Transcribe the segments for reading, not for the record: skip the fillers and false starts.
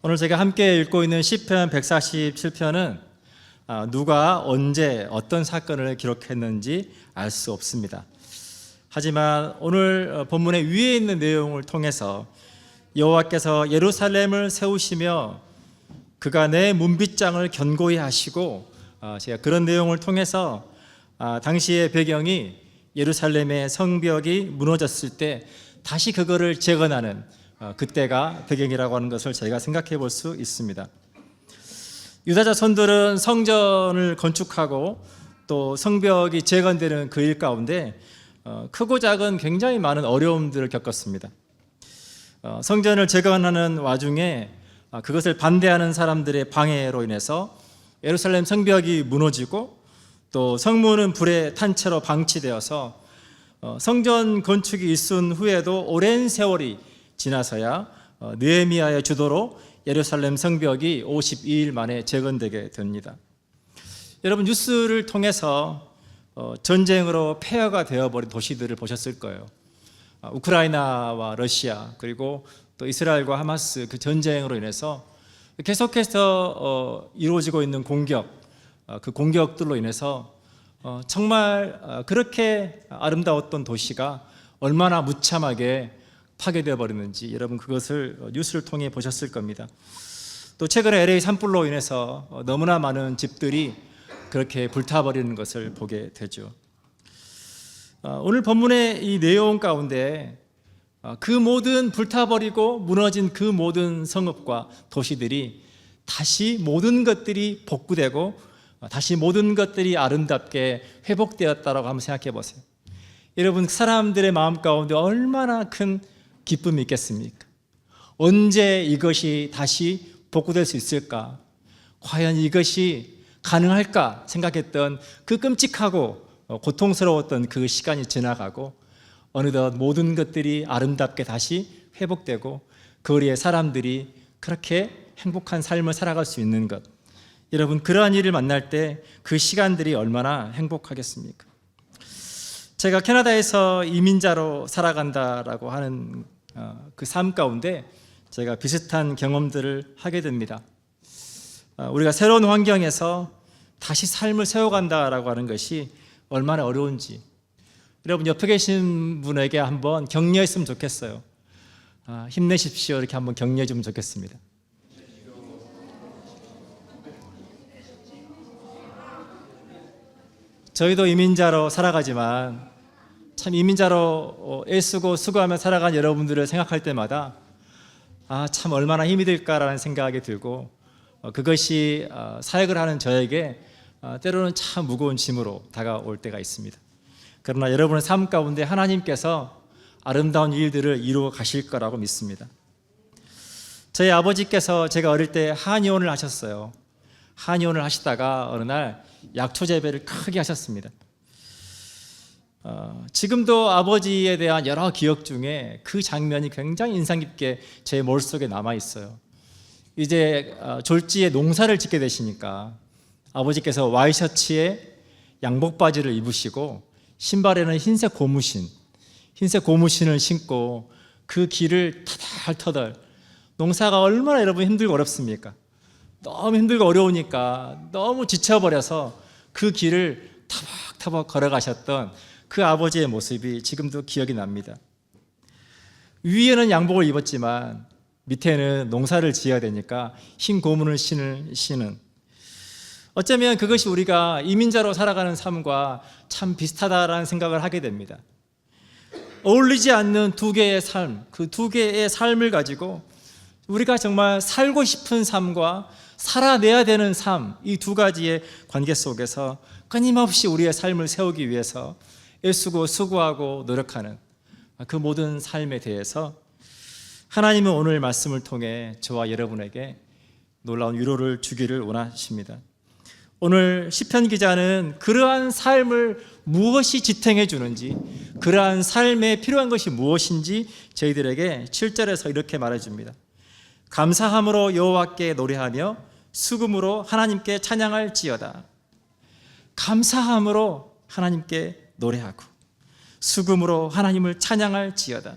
오늘 제가 함께 읽고 있는 시편 147편은 누가 언제 어떤 사건을 기록했는지 알 수 없습니다. 하지만 오늘 본문의 위에 있는 내용을 통해서 여호와께서 예루살렘을 세우시며 그가 내 문빗장을 견고히 하시고, 제가 그런 내용을 통해서 당시의 배경이 예루살렘의 성벽이 무너졌을 때 다시 그거를 재건하는 그때가 배경이라고 하는 것을 저희가 생각해 볼 수 있습니다. 유다 자손들은 성전을 건축하고 또 성벽이 재건되는 그 일 가운데 크고 작은 굉장히 많은 어려움들을 겪었습니다. 성전을 재건하는 와중에 그것을 반대하는 사람들의 방해로 인해서 예루살렘 성벽이 무너지고, 또 성문은 불에 탄 채로 방치되어서 성전 건축이 있은 후에도 오랜 세월이 지나서야 느헤미야의 주도로 예루살렘 성벽이 52일 만에 재건되게 됩니다. 여러분, 뉴스를 통해서 전쟁으로 폐허가 되어버린 도시들을 보셨을 거예요. 우크라이나와 러시아, 그리고 또 이스라엘과 하마스 그 전쟁으로 인해서 계속해서 이루어지고 있는 공격, 그 공격들로 인해서 정말 그렇게 아름다웠던 도시가 얼마나 무참하게 파괴되어 버리는지 여러분 그것을 뉴스를 통해 보셨을 겁니다. 또 최근에 LA 산불로 인해서 너무나 많은 집들이 그렇게 불타버리는 것을 보게 되죠. 오늘 본문의 이 내용 가운데 그 모든 불타버리고 무너진 그 모든 성읍과 도시들이 다시 모든 것들이 복구되고 다시 모든 것들이 아름답게 회복되었다라고 한번 생각해 보세요. 여러분, 사람들의 마음 가운데 얼마나 큰 기쁨이 있겠습니까? 언제 이것이 다시 복구될 수 있을까? 과연 이것이 가능할까 생각했던 그 끔찍하고 고통스러웠던 그 시간이 지나가고 어느덧 모든 것들이 아름답게 다시 회복되고 거리의 사람들이 그렇게 행복한 삶을 살아갈 수 있는 것, 여러분 그러한 일을 만날 때 그 시간들이 얼마나 행복하겠습니까? 제가 캐나다에서 이민자로 살아간다라고 하는 그 삶 가운데 제가 비슷한 경험들을 하게 됩니다. 우리가 새로운 환경에서 다시 삶을 세워간다라고 하는 것이 얼마나 어려운지 여러분 옆에 계신 분에게 한번 격려했으면 좋겠어요. 힘내십시오, 이렇게 한번 격려해 주면 좋겠습니다. 저희도 이민자로 살아가지만 참 이민자로 애쓰고 수고하며 살아간 여러분들을 생각할 때마다 참 얼마나 힘이 들까라는 생각이 들고, 그것이 사역을 하는 저에게 때로는 참 무거운 짐으로 다가올 때가 있습니다. 그러나 여러분의 삶 가운데 하나님께서 아름다운 일들을 이루어 가실 거라고 믿습니다. 저희 아버지께서 제가 어릴 때 한의원을 하셨어요. 한의원을 하시다가 어느 날 약초 재배를 크게 하셨습니다. 지금도 아버지에 대한 여러 기억 중에 그 장면이 굉장히 인상 깊게 제 머릿속에 남아 있어요. 이제 졸지에 농사를 짓게 되시니까 아버지께서 와이셔츠에 양복 바지를 입으시고 신발에는 흰색 고무신을 신고 그 길을 터덜터덜, 농사가 얼마나 여러분 힘들고 어렵습니까? 너무 힘들고 어려우니까 너무 지쳐버려서 그 길을 타박타박 걸어가셨던 그 아버지의 모습이 지금도 기억이 납니다. 위에는 양복을 입었지만 밑에는 농사를 지어야 되니까 흰 고문을 신은, 어쩌면 그것이 우리가 이민자로 살아가는 삶과 참 비슷하다라는 생각을 하게 됩니다. 어울리지 않는 두 개의 삶, 그 두 개의 삶을 가지고 우리가 정말 살고 싶은 삶과 살아내야 되는 삶, 이 두 가지의 관계 속에서 끊임없이 우리의 삶을 세우기 위해서 애쓰고 수고하고 노력하는 그 모든 삶에 대해서 하나님은 오늘 말씀을 통해 저와 여러분에게 놀라운 위로를 주기를 원하십니다. 오늘 시편 기자는 그러한 삶을 무엇이 지탱해 주는지, 그러한 삶에 필요한 것이 무엇인지 저희들에게 7절에서 이렇게 말해줍니다. 감사함으로 여호와께 노래하며 수금으로 하나님께 찬양할지어다. 감사함으로 하나님께 노래하고 수금으로 하나님을 찬양할지어다.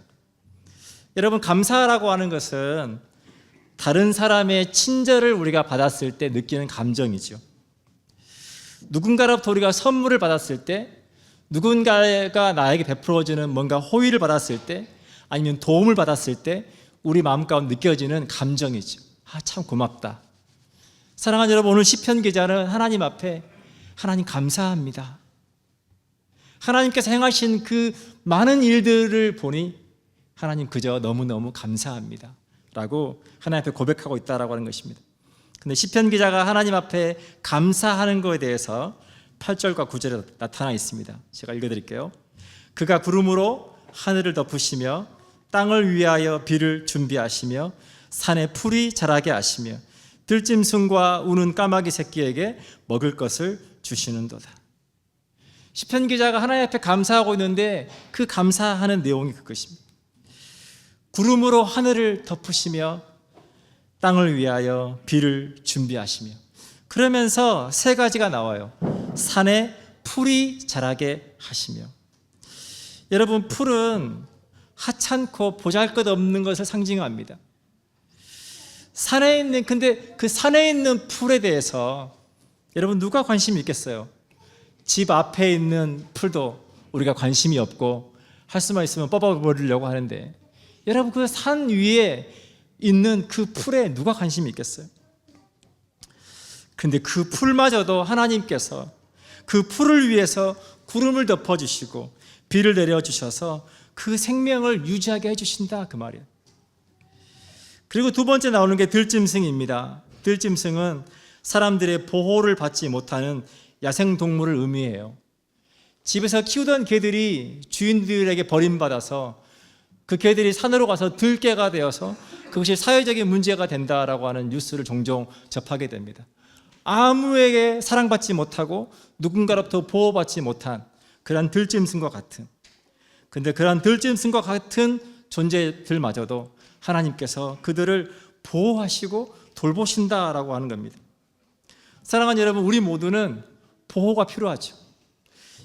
여러분, 감사라고 하는 것은 다른 사람의 친절을 우리가 받았을 때 느끼는 감정이죠. 누군가로부터 우리가 선물을 받았을 때, 누군가가 나에게 베풀어주는 뭔가 호의를 받았을 때, 아니면 도움을 받았을 때 우리 마음 가운데 느껴지는 감정이죠. 참 고맙다. 사랑하는 여러분, 오늘 시편 기자는 하나님 앞에 하나님 감사합니다. 하나님께서 행하신 그 많은 일들을 보니 하나님 그저 너무너무 감사합니다 라고 하나님 앞에 고백하고 있다라고 하는 것입니다. 근데 시편 기자가 하나님 앞에 감사하는 것에 대해서 8절과 9절에 나타나 있습니다. 제가 읽어드릴게요. 그가 구름으로 하늘을 덮으시며 땅을 위하여 비를 준비하시며 산에 풀이 자라게 하시며 들짐승과 우는 까마귀 새끼에게 먹을 것을 주시는도다. 시편 기자가 하나님 앞에 감사하고 있는데 그 감사하는 내용이 그것입니다. 구름으로 하늘을 덮으시며 땅을 위하여 비를 준비하시며, 그러면서 세 가지가 나와요. 산에 풀이 자라게 하시며. 여러분, 풀은 하찮고 보잘것없는 것을 상징합니다. 근데 그 산에 있는 풀에 대해서 여러분 누가 관심이 있겠어요? 집 앞에 있는 풀도 우리가 관심이 없고 할 수만 있으면 뽑아버리려고 하는데, 여러분 그 산 위에 있는 그 풀에 누가 관심이 있겠어요? 근데 그 풀마저도 하나님께서 그 풀을 위해서 구름을 덮어주시고 비를 내려주셔서 그 생명을 유지하게 해주신다, 그 말이에요. 그리고 두 번째 나오는 게 들짐승입니다. 들짐승은 사람들의 보호를 받지 못하는 야생동물을 의미해요. 집에서 키우던 개들이 주인들에게 버림받아서 그 개들이 산으로 가서 들개가 되어서 그것이 사회적인 문제가 된다라고 하는 뉴스를 종종 접하게 됩니다. 아무에게 사랑받지 못하고 누군가로부터 보호받지 못한 그런 들짐승과 같은, 근데 그런 들짐승과 같은 존재들마저도 하나님께서 그들을 보호하시고 돌보신다라고 하는 겁니다. 사랑하는 여러분, 우리 모두는 보호가 필요하죠.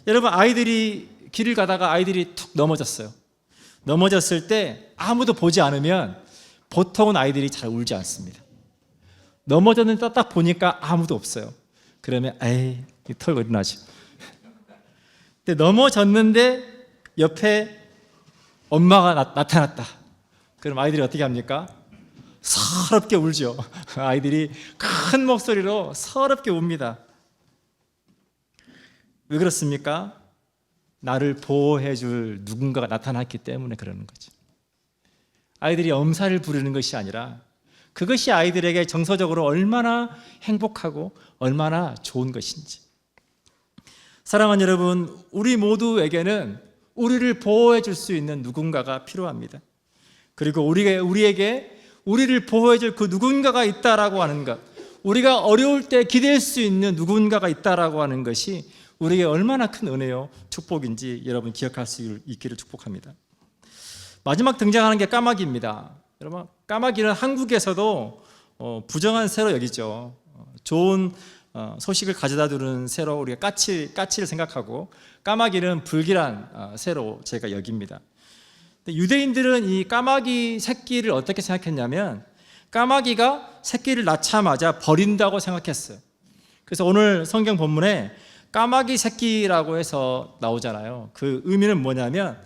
여러분, 아이들이 길을 가다가 아이들이 툭 넘어졌어요. 넘어졌을 때 아무도 보지 않으면 보통은 아이들이 잘 울지 않습니다. 넘어졌는데 딱 보니까 아무도 없어요. 그러면 에이, 털고 일어나죠. 근데 넘어졌는데 옆에 엄마가 나타났다. 그럼 아이들이 어떻게 합니까? 서럽게 울죠. 아이들이 큰 목소리로 서럽게 웁니다. 왜 그렇습니까? 나를 보호해 줄 누군가가 나타났기 때문에 그러는 거죠. 아이들이 엄살을 부리는 것이 아니라 그것이 아이들에게 정서적으로 얼마나 행복하고 얼마나 좋은 것인지. 사랑하는 여러분, 우리 모두에게는 우리를 보호해 줄 수 있는 누군가가 필요합니다. 그리고 우리에게 우리를 보호해 줄 그 누군가가 있다라고 하는 것, 우리가 어려울 때 기댈 수 있는 누군가가 있다라고 하는 것이 우리에게 얼마나 큰 은혜요, 축복인지 여러분 기억할 수 있기를 축복합니다. 마지막 등장하는 게 까마귀입니다. 여러분, 까마귀는 한국에서도 부정한 새로 여기죠. 좋은 소식을 가져다 주는 새로 우리가 까치를 생각하고, 까마귀는 불길한 새로 제가 여깁니다. 유대인들은 이 까마귀 새끼를 어떻게 생각했냐면, 까마귀가 새끼를 낳자마자 버린다고 생각했어요. 그래서 오늘 성경 본문에 까마귀 새끼라고 해서 나오잖아요. 그 의미는 뭐냐면,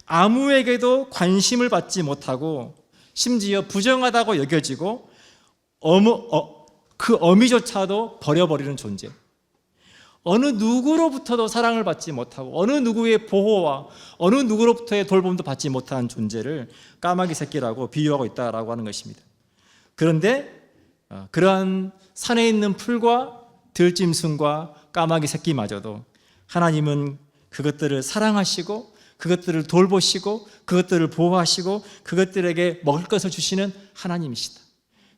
아무에게도 관심을 받지 못하고 심지어 부정하다고 여겨지고 그 어미조차도 버려버리는 존재, 어느 누구로부터도 사랑을 받지 못하고 어느 누구의 보호와 어느 누구로부터의 돌봄도 받지 못한 존재를 까마귀 새끼라고 비유하고 있다라고 하는 것입니다. 그런데 그러한 산에 있는 풀과 들짐승과 까마귀 새끼마저도 하나님은 그것들을 사랑하시고 그것들을 돌보시고 그것들을 보호하시고 그것들에게 먹을 것을 주시는 하나님이시다.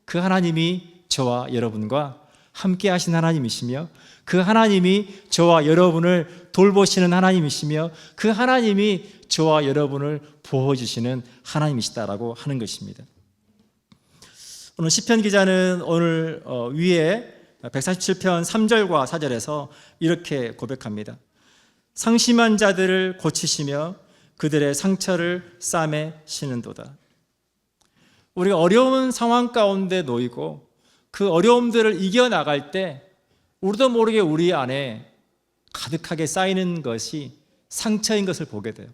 그 하나님이 저와 여러분과 함께 하신 하나님이시며, 그 하나님이 저와 여러분을 돌보시는 하나님이시며, 그 하나님이 저와 여러분을 보호해 주시는 하나님이시다라고 하는 것입니다. 오늘 시편 기자는 오늘 위에 147편 3절과 4절에서 이렇게 고백합니다. 상심한 자들을 고치시며 그들의 상처를 싸매시는도다. 우리가 어려운 상황 가운데 놓이고 그 어려움들을 이겨나갈 때 우리도 모르게 우리 안에 가득하게 쌓이는 것이 상처인 것을 보게 돼요.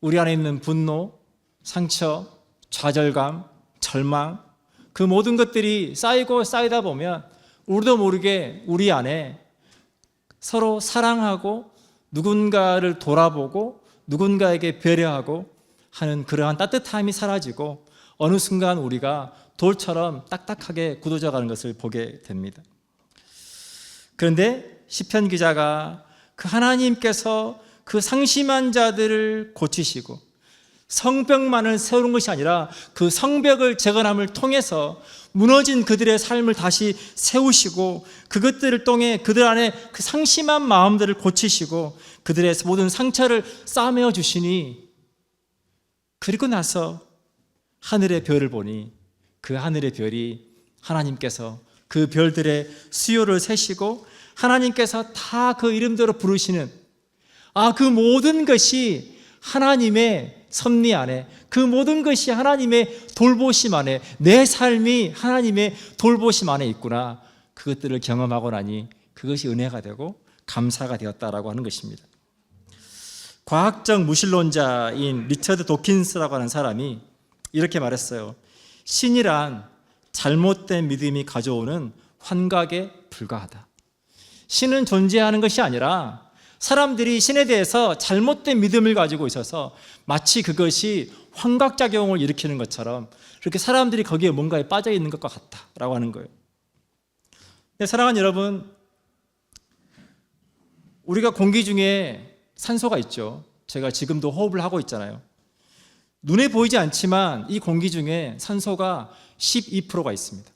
우리 안에 있는 분노, 상처, 좌절감, 절망, 그 모든 것들이 쌓이고 쌓이다 보면 우리도 모르게 우리 안에 서로 사랑하고 누군가를 돌아보고 누군가에게 배려하고 하는 그러한 따뜻함이 사라지고 어느 순간 우리가 돌처럼 딱딱하게 굳어져 가는 것을 보게 됩니다. 그런데 시편 기자가 그 하나님께서 그 상심한 자들을 고치시고 성벽만을 세우는 것이 아니라 그 성벽을 재건함을 통해서 무너진 그들의 삶을 다시 세우시고 그것들을 통해 그들 안에 그 상심한 마음들을 고치시고 그들의 모든 상처를 싸매어 주시니, 그리고 나서 하늘의 별을 보니 그 하늘의 별이 하나님께서 그 별들의 수요를 세시고 하나님께서 다 그 이름대로 부르시는, 그 모든 것이 하나님의 섭리 안에, 그 모든 것이 하나님의 돌보심 안에, 내 삶이 하나님의 돌보심 안에 있구나, 그것들을 경험하고 나니 그것이 은혜가 되고 감사가 되었다라고 하는 것입니다. 과학적 무신론자인 리처드 도킨스라고 하는 사람이 이렇게 말했어요. 신이란 잘못된 믿음이 가져오는 환각에 불과하다. 신은 존재하는 것이 아니라 사람들이 신에 대해서 잘못된 믿음을 가지고 있어서 마치 그것이 환각작용을 일으키는 것처럼 그렇게 사람들이 거기에 뭔가에 빠져 있는 것과 같다라고 하는 거예요. 사랑하는 여러분, 우리가 공기 중에 산소가 있죠. 제가 지금도 호흡을 하고 있잖아요. 눈에 보이지 않지만 이 공기 중에 산소가 12%가 있습니다.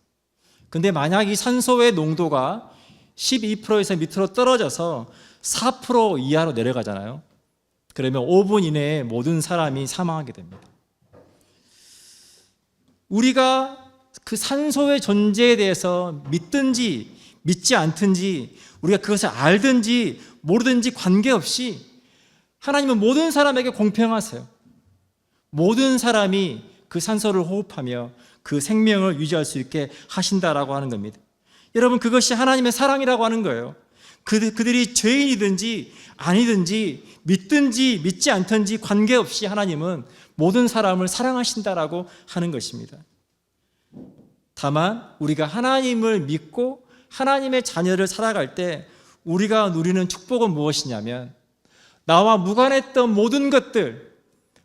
근데 만약 이 산소의 농도가 12%에서 밑으로 떨어져서 4% 이하로 내려가잖아요. 그러면 5분 이내에 모든 사람이 사망하게 됩니다. 우리가 그 산소의 존재에 대해서 믿든지 믿지 않든지, 우리가 그것을 알든지 모르든지 관계없이 하나님은 모든 사람에게 공평하세요. 모든 사람이 그 산소를 호흡하며 그 생명을 유지할 수 있게 하신다라고 하는 겁니다. 여러분, 그것이 하나님의 사랑이라고 하는 거예요. 그들이 죄인이든지 아니든지 믿든지 믿지 않든지 관계없이 하나님은 모든 사람을 사랑하신다라고 하는 것입니다. 다만 우리가 하나님을 믿고 하나님의 자녀를 살아갈 때 우리가 누리는 축복은 무엇이냐면, 나와 무관했던 모든 것들,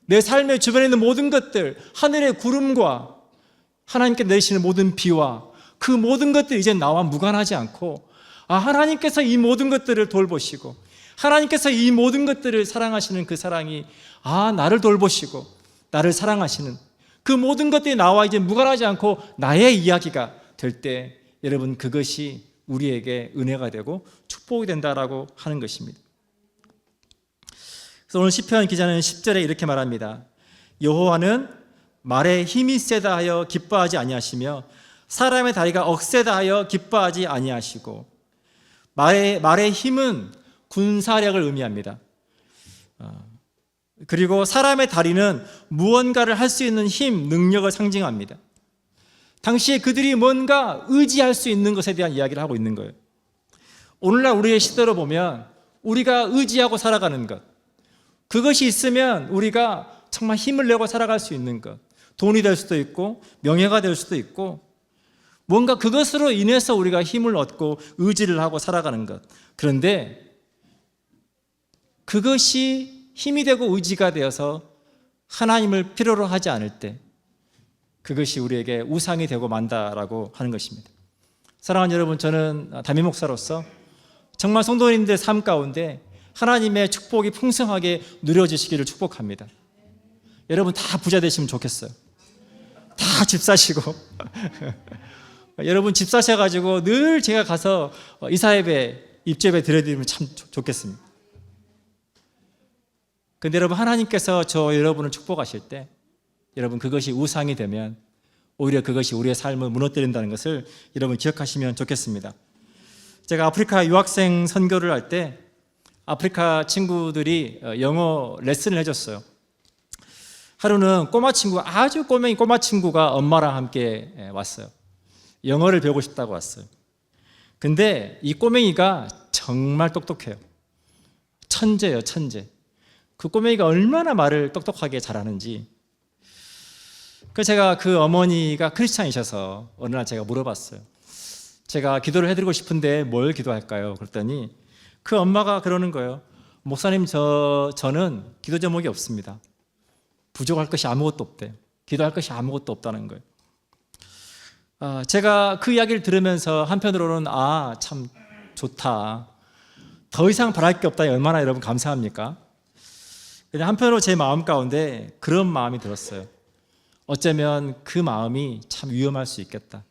내 삶의 주변에 있는 모든 것들, 하늘의 구름과 하나님께 내리시는 모든 비와 그 모든 것들이 이제 나와 무관하지 않고, 하나님께서 이 모든 것들을 돌보시고 하나님께서 이 모든 것들을 사랑하시는 그 사랑이 나를 돌보시고 나를 사랑하시는 그 모든 것들이 나와 이제 무관하지 않고 나의 이야기가 될 때, 여러분, 그것이 우리에게 은혜가 되고 축복이 된다라고 하는 것입니다. 그래서 오늘 시편 기자는 10절에 이렇게 말합니다. 여호와는 말에 힘이 세다 하여 기뻐하지 아니하시며 사람의 다리가 억세다 하여 기뻐하지 아니하시고, 말의 힘은 군사력을 의미합니다. 그리고 사람의 다리는 무언가를 할 수 있는 힘, 능력을 상징합니다. 당시에 그들이 뭔가 의지할 수 있는 것에 대한 이야기를 하고 있는 거예요. 오늘날 우리의 시대로 보면 우리가 의지하고 살아가는 것, 그것이 있으면 우리가 정말 힘을 내고 살아갈 수 있는 것, 돈이 될 수도 있고 명예가 될 수도 있고, 뭔가 그것으로 인해서 우리가 힘을 얻고 의지를 하고 살아가는 것. 그런데 그것이 힘이 되고 의지가 되어서 하나님을 필요로 하지 않을 때 그것이 우리에게 우상이 되고 만다라고 하는 것입니다. 사랑하는 여러분, 저는 담임 목사로서 정말 성도님들의 삶 가운데 하나님의 축복이 풍성하게 누려지시기를 축복합니다. 여러분 다 부자 되시면 좋겠어요. 다 집 사시고 여러분 집 사셔가지고 늘 제가 가서 이사예배, 입제배 드려드리면 참 좋겠습니다. 근데 여러분, 하나님께서 여러분을 축복하실 때 여러분 그것이 우상이 되면 오히려 그것이 우리의 삶을 무너뜨린다는 것을 여러분 기억하시면 좋겠습니다. 제가 아프리카 유학생 선교를 할 때 아프리카 친구들이 영어 레슨을 해줬어요. 하루는 꼬마 친구가, 아주 꼬맹이 꼬마 친구가 엄마랑 함께 왔어요. 영어를 배우고 싶다고 왔어요. 근데 이 꼬맹이가 정말 똑똑해요. 천재예요, 천재. 그 꼬맹이가 얼마나 말을 똑똑하게 잘하는지. 그래서 제가 그 어머니가 크리스찬이셔서 어느 날 제가 물어봤어요. 제가 기도를 해드리고 싶은데 뭘 기도할까요? 그랬더니 그 엄마가 그러는 거예요. 목사님, 저는 기도 제목이 없습니다. 부족할 것이 아무것도 없대요. 기도할 것이 아무것도 없다는 거예요. 제가 그 이야기를 들으면서 한편으로는 참 좋다. 더 이상 바랄 게 없다니 얼마나 여러분 감사합니까? 근데 한편으로 제 마음 가운데 그런 마음이 들었어요. 어쩌면 그 마음이 참 위험할 수 있겠다.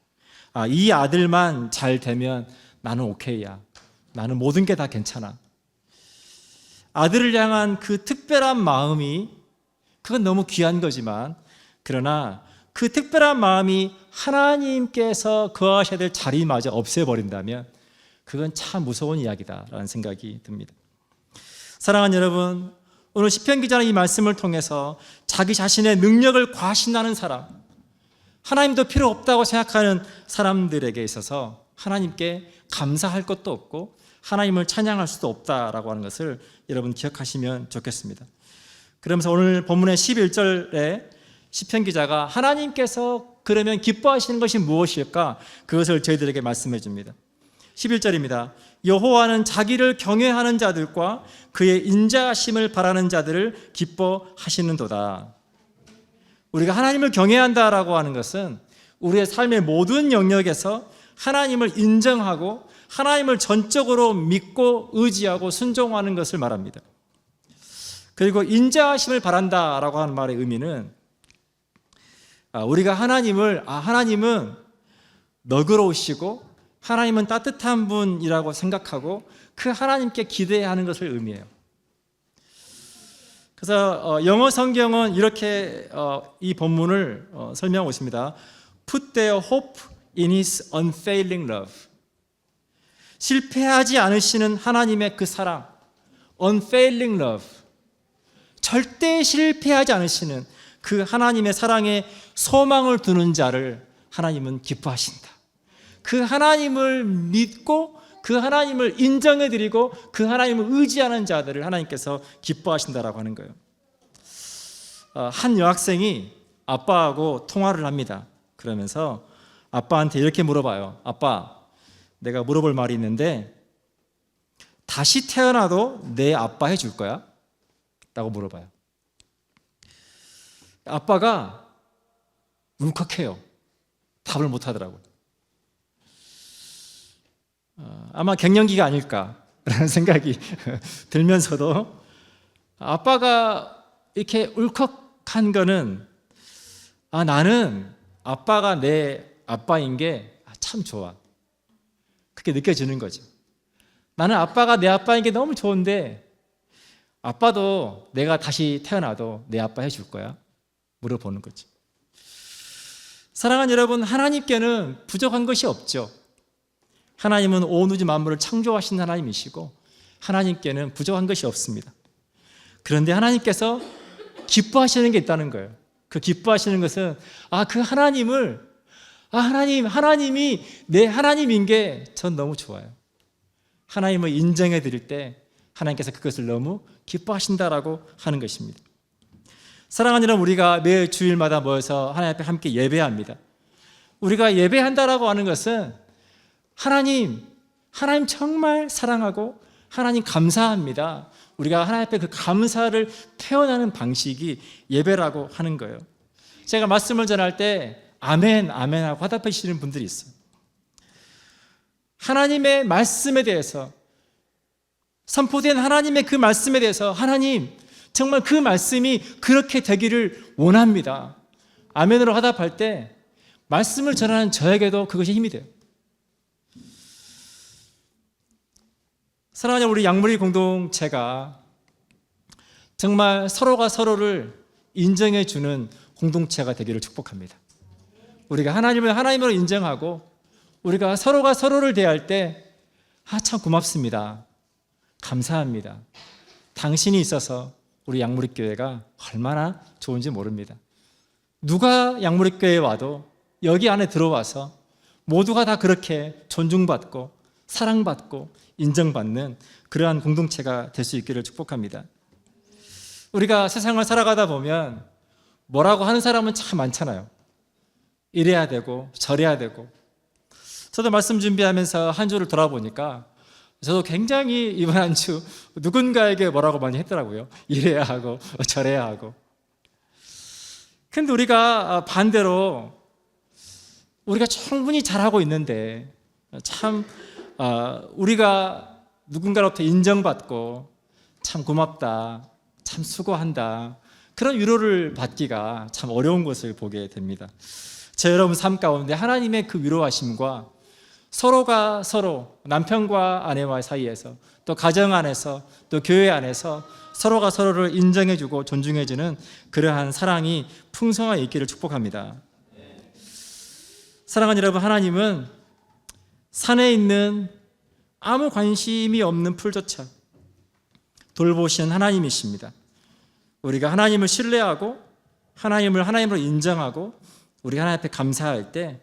이 아들만 잘 되면 나는 오케이야. 나는 모든 게 다 괜찮아. 아들을 향한 그 특별한 마음이, 그건 너무 귀한 거지만, 그러나 그 특별한 마음이 하나님께서 거하셔야 될 자리마저 없애버린다면 그건 참 무서운 이야기다라는 생각이 듭니다. 사랑하는 여러분, 오늘 시편 기자는 이 말씀을 통해서 자기 자신의 능력을 과신하는 사람, 하나님도 필요 없다고 생각하는 사람들에게 있어서 하나님께 감사할 것도 없고 하나님을 찬양할 수도 없다라고 하는 것을 여러분 기억하시면 좋겠습니다. 그러면서 오늘 본문의 11절에 시편 기자가 하나님께서 그러면 기뻐하시는 것이 무엇일까? 그것을 저희들에게 말씀해 줍니다. 11절입니다. 여호와는 자기를 경외하는 자들과 그의 인자하심을 바라는 자들을 기뻐하시는도다. 우리가 하나님을 경외한다라고 하는 것은 우리의 삶의 모든 영역에서 하나님을 인정하고 하나님을 전적으로 믿고 의지하고 순종하는 것을 말합니다. 그리고 인자하심을 바란다라고 하는 말의 의미는 우리가 하나님은 너그러우시고 하나님은 따뜻한 분이라고 생각하고 그 하나님께 기대하는 것을 의미해요. 그래서 영어 성경은 이렇게 이 본문을 설명하고 있습니다. Put their hope in His unfailing love. 실패하지 않으시는 하나님의 그 사랑, unfailing love. 절대 실패하지 않으시는 그 하나님의 사랑에 소망을 두는 자를 하나님은 기뻐하신다. 그 하나님을 믿고 그 하나님을 인정해드리고 그 하나님을 의지하는 자들을 하나님께서 기뻐하신다라고 하는 거예요. 한 여학생이 아빠하고 통화를 합니다. 그러면서 아빠한테 이렇게 물어봐요. 아빠, 내가 물어볼 말이 있는데 다시 태어나도 내 아빠 해줄 거야? 라고 물어봐요. 아빠가 울컥해요. 답을 못 하더라고요. 아마 갱년기가 아닐까라는 생각이 들면서도 아빠가 이렇게 울컥한 거는 나는 아빠가 내 아빠인 게 참 좋아. 그렇게 느껴지는 거죠. 나는 아빠가 내 아빠인 게 너무 좋은데 아빠도 내가 다시 태어나도 내 아빠 해줄 거야? 물어보는 거죠. 사랑하는 여러분, 하나님께는 부족한 것이 없죠. 하나님은 온 우주 만물을 창조하신 하나님이시고 하나님께는 부족한 것이 없습니다. 그런데 하나님께서 기뻐하시는 게 있다는 거예요. 그 기뻐하시는 것은 그 하나님이 내 하나님인 게 전 너무 좋아요. 하나님을 인정해 드릴 때 하나님께서 그것을 너무 기뻐하신다라고 하는 것입니다. 사랑하는 여러분, 우리가 매 주일마다 모여서 하나님 앞에 함께 예배합니다. 우리가 예배한다라고 하는 것은 하나님 정말 사랑하고 하나님 감사합니다. 우리가 하나님 앞에 그 감사를 표현하는 방식이 예배라고 하는 거예요. 제가 말씀을 전할 때 아멘, 아멘 하고 화답해 주시는 분들이 있어요. 하나님의 말씀에 대해서, 선포된 하나님의 그 말씀에 대해서 하나님 정말 그 말씀이 그렇게 되기를 원합니다. 아멘으로 화답할 때 말씀을 전하는 저에게도 그것이 힘이 돼요. 사랑하는 우리 양무리 공동체가 정말 서로가 서로를 인정해 주는 공동체가 되기를 축복합니다. 우리가 하나님을 하나님으로 인정하고 우리가 서로가 서로를 대할 때 참 고맙습니다. 감사합니다. 당신이 있어서 우리 양무리교회가 얼마나 좋은지 모릅니다. 누가 양무리교회에 와도 여기 안에 들어와서 모두가 다 그렇게 존중받고 사랑받고 인정받는 그러한 공동체가 될 수 있기를 축복합니다. 우리가 세상을 살아가다 보면 뭐라고 하는 사람은 참 많잖아요. 이래야 되고 저래야 되고. 저도 말씀 준비하면서 한 주를 돌아보니까 저도 굉장히 이번 한 주 누군가에게 뭐라고 많이 했더라고요. 이래야 하고 저래야 하고. 근데 우리가 반대로 우리가 충분히 잘하고 있는데 참 우리가 누군가로부터 인정받고 참 고맙다, 참 수고한다, 그런 위로를 받기가 참 어려운 것을 보게 됩니다. 제 여러분 삶 가운데 하나님의 그 위로하심과 서로가 서로 남편과 아내와 사이에서 또 가정 안에서 또 교회 안에서 서로가 서로를 인정해주고 존중해주는 그러한 사랑이 풍성하게 있기를 축복합니다. 사랑하는 여러분, 하나님은 산에 있는 아무 관심이 없는 풀조차 돌보시는 하나님이십니다. 우리가 하나님을 신뢰하고 하나님을 하나님으로 인정하고 우리 하나님 앞에 감사할 때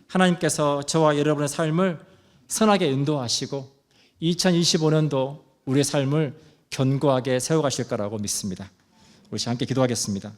하나님께서 저와 여러분의 삶을 선하게 인도하시고 2025년도 우리의 삶을 견고하게 세워가실 거라고 믿습니다. 우리 함께 기도하겠습니다.